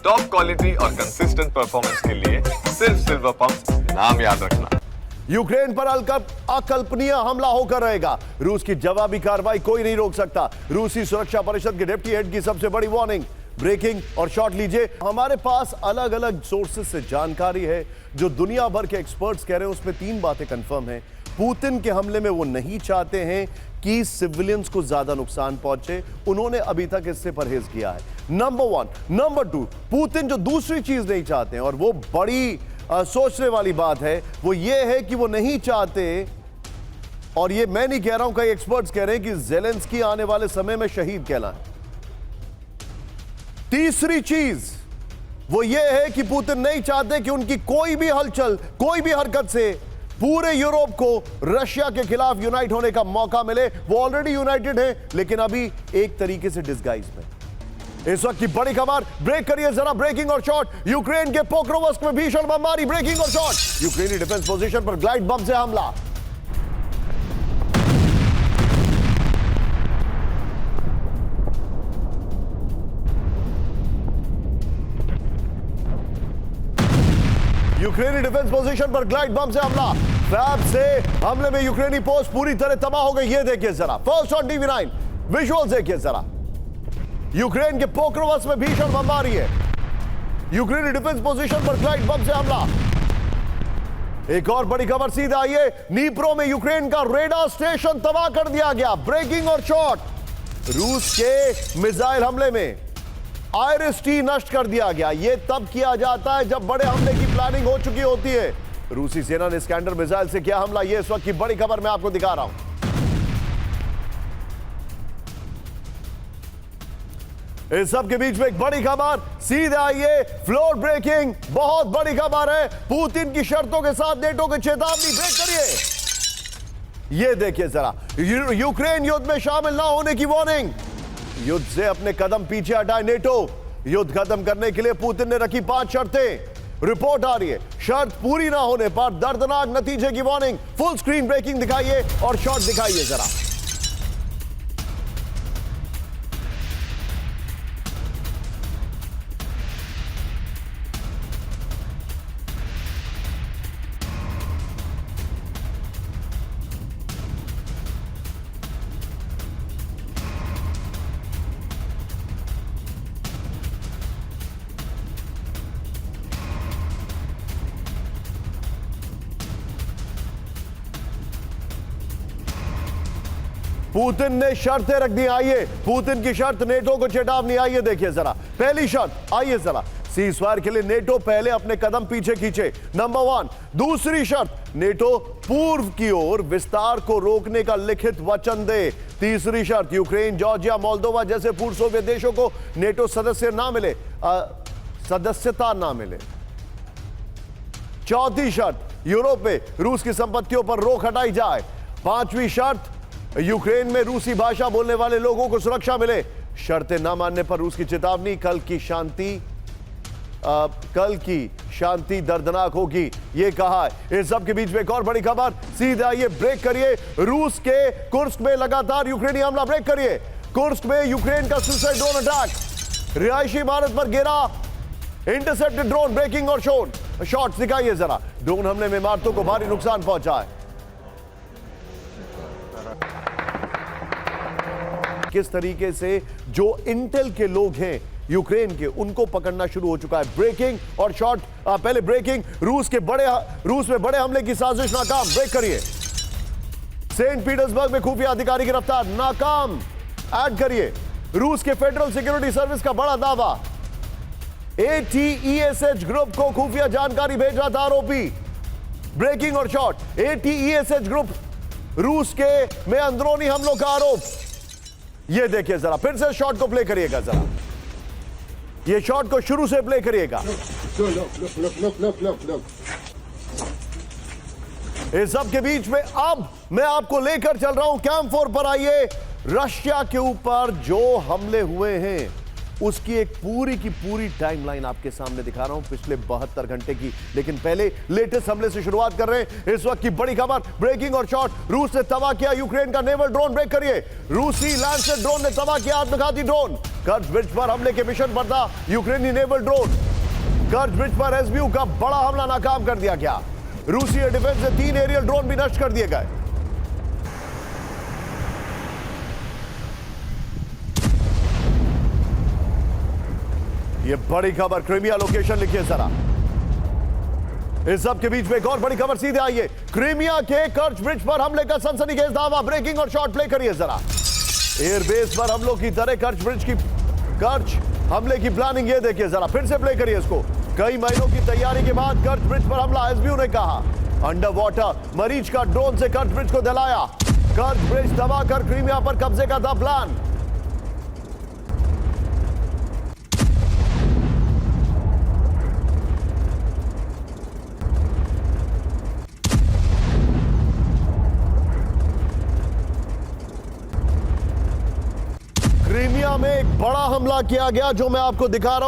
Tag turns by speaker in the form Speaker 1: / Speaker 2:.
Speaker 1: Top quality और consistent performance के लिए सिर्फ सिल्वर पंप्स, नाम याद रखना।
Speaker 2: यूक्रेन पर अकल्पनीय हमला होकर रहेगा। रूस की जवाबी कार्रवाई कोई नहीं रोक सकता। रूसी सुरक्षा परिषद के डिप्टी हेड की सबसे बड़ी वार्निंग। ब्रेकिंग और शॉट लीजिए। हमारे पास अलग अलग सोर्सेस से जानकारी है, जो दुनिया भर के एक्सपर्ट्स कह रहे हैं उसमें 3 बातें कंफर्म हैं। पुतिन के हमले में वो नहीं चाहते हैं कि सिविलियंस को ज्यादा नुकसान पहुंचे। उन्होंने अभी तक इससे परहेज किया है, नंबर 1। नंबर 2, पुतिन जो दूसरी चीज नहीं चाहते हैं, और वो बड़ी सोचने वाली बात है, वो ये है कि वो नहीं चाहते, और ये मैं नहीं कह रहा हूं, कई एक्सपर्ट्स कह रहे हैं कि ज़ेलेंस्की आने वाले समय में शहीद कहलाए। तीसरी चीज वो ये है कि पुतिन नहीं चाहते कि उनकी कोई भी हलचल, कोई भी हरकत से पूरे यूरोप को रशिया के खिलाफ यूनाइट होने का मौका मिले। वो ऑलरेडी यूनाइटेड है, लेकिन अभी एक तरीके से डिस्गाइज में। इस वक्त की बड़ी खबर, ब्रेक करिए जरा, ब्रेकिंग और शॉट। यूक्रेन के पोक्रोवस्क में भीषण बमबारी, ब्रेकिंग और शॉट। यूक्रेनी डिफेंस पोजीशन पर ग्लाइड बम से हमला। यूक्रेनी डिफेंस पोजीशन पर ग्लाइड बम से हमला। फैब से हमले में यूक्रेनी पोस्ट पूरी तरह तबाह हो गई। ये देखिए जरा, फर्स्ट ऑन टीवी9 विजुअल्स देखिए जरा। यूक्रेन के पोक्रोवस्क में भीषण बमबारी है। यूक्रेनी डिफेंस पोजीशन पर ग्लाइड बम से हमला। एक और बड़ी खबर सीधे आई है, नीप्रो में यूक्रेन का रेडार स्टेशन तबाह कर दिया गया। ब्रेकिंग और शॉट। रूस के मिसाइल हमले में IRIS-T नष्ट कर दिया गया। यह तब किया जाता है जब बड़े हमले की प्लानिंग हो चुकी होती है। रूसी सेना ने स्कैंडर मिसाइल से किया हमला। यह इस वक्त की बड़ी खबर मैं आपको दिखा रहा हूं। इस सब के बीच में एक बड़ी खबर सीधे आई है, फ्लोर ब्रेकिंग। बहुत बड़ी खबर है, पुतिन की शर्तों के साथ नेटो की चेतावनी। ब्रेक करिए, यह देखिए जरा, यूक्रेन युद्ध में शामिल ना होने की वार्निंग। युद्ध से अपने कदम पीछे हटाए नेटो। युद्ध खत्म करने के लिए पुतिन ने रखी 5 शर्तें। रिपोर्ट आ रही है, शर्त पूरी ना होने पर दर्दनाक नतीजे की वार्निंग। फुल स्क्रीन ब्रेकिंग दिखाइए और शॉट दिखाइए जरा। पुतिन ने शर्तें रख दी। आइए, पुतिन की शर्त, नेटो को चेतावनी। आइए देखिए जरा, पहली शर्त आइए जरा, सीजफायर के लिए नेटो पहले अपने कदम पीछे खींचे, नंबर 1। दूसरी शर्त, नेटो पूर्व की ओर विस्तार को रोकने का लिखित वचन दे। तीसरी शर्त, यूक्रेन, जॉर्जिया, मोल्दोवा जैसे पूर्व सोवियत देशों को नेटो सदस्यता ना मिले। चौथी शर्त, यूरोप में रूस की संपत्तियों पर रोक हटाई जाए। 5वीं शर्त, यूक्रेन में रूसी भाषा बोलने वाले लोगों को सुरक्षा मिले। शर्तें न मानने पर रूस की चेतावनी, कल की शांति दर्दनाक होगी, यह कहा है। इस सब के बीच में एक और बड़ी खबर सीधे आइए, ब्रेक करिए। रूस के कुर्स्क में लगातार यूक्रेनी हमला। ब्रेक करिए, कुर्स्क में यूक्रेन का सुसाइड ड्रोन अटैक, रिहायशी इमारत पर गिरा इंटरसेप्टेड ड्रोन। ब्रेकिंग और शॉट्स दिखाइए जरा। ड्रोन हमले में इमारतों को भारी नुकसान पहुंचा है। किस तरीके से जो इंटेल के लोग हैं यूक्रेन के, उनको पकड़ना शुरू हो चुका है। ब्रेकिंग और शॉट। पहले ब्रेकिंग, रूस में बड़े हमले की साजिश नाकाम। ब्रेक करिए, सेंट पीटर्सबर्ग में खुफिया अधिकारी गिरफ्तार, नाकाम। ऐड करिए, रूस के फेडरल सिक्योरिटी सर्विस का बड़ा दावा, ATESH ग्रुप को खुफिया जानकारी भेज रहा था आरोपी। ब्रेकिंग और शॉट, ATESH ग्रुप रूस के में अंदरूनी हमलों का आरोप। ये देखिए जरा, फिर से शॉट को प्ले करिएगा जरा, ये शॉट को शुरू से प्ले करिएगा। इस सब के बीच में अब मैं आपको लेकर चल रहा हूं कैंप 4 पर। आइए, रशिया के ऊपर जो हमले हुए हैं, उसकी एक पूरी की पूरी टाइमलाइन आपके सामने दिखा रहा हूं पिछले 72 घंटे की। लेकिन पहले लेटेस्ट हमले से शुरुआत कर रहे हैं। इस वक्त की बड़ी खबर, ब्रेकिंग और शॉट। रूस ने तबाह किया यूक्रेन का नेवल ड्रोन। ब्रेक करिए। रूसी लैंडसर ड्रोन ने तबाह किया आत्मघाती ड्रोन। कर्ज ब्रिज पर हमले के मिशन पर था यूक्रेनी नेवल ड्रोन। कर्ज ब्रिज पर एसबीयू का बड़ा हमला नाकाम कर दिया गया। रूसी एयर डिफेंस से 3 एरियल ड्रोन भी नष्ट कर दिए गए। ये बड़ी खबर, क्रीमिया लोकेशन लिखिए जरा। इस सब के बीच में एक और बड़ी खबर सीधे आइए। क्रीमिया के कर्ज ब्रिज पर हमले का सनसनीखेज दावा। ब्रेकिंग और शॉट प्ले करिए जरा। एयरबेस पर हमलों की तरह कर्ज हमले की प्लानिंग ये देखिए जरा। फिर से प्ले करिए इसको। कई महीनों की तैयारी के बाद कर्ज ब्रिज पर हमला। एसबीयू ने कहा अंडर वाटर मरीज का ड्रोन से कर्ज ब्रिज को दलाया। कर्ज ब्रिज दबाकर क्रीमिया पर कब्जे का था प्लान। क्रीमिया में एक बड़ा हमला किया गया जो मैं आपको दिखा रहा हूं।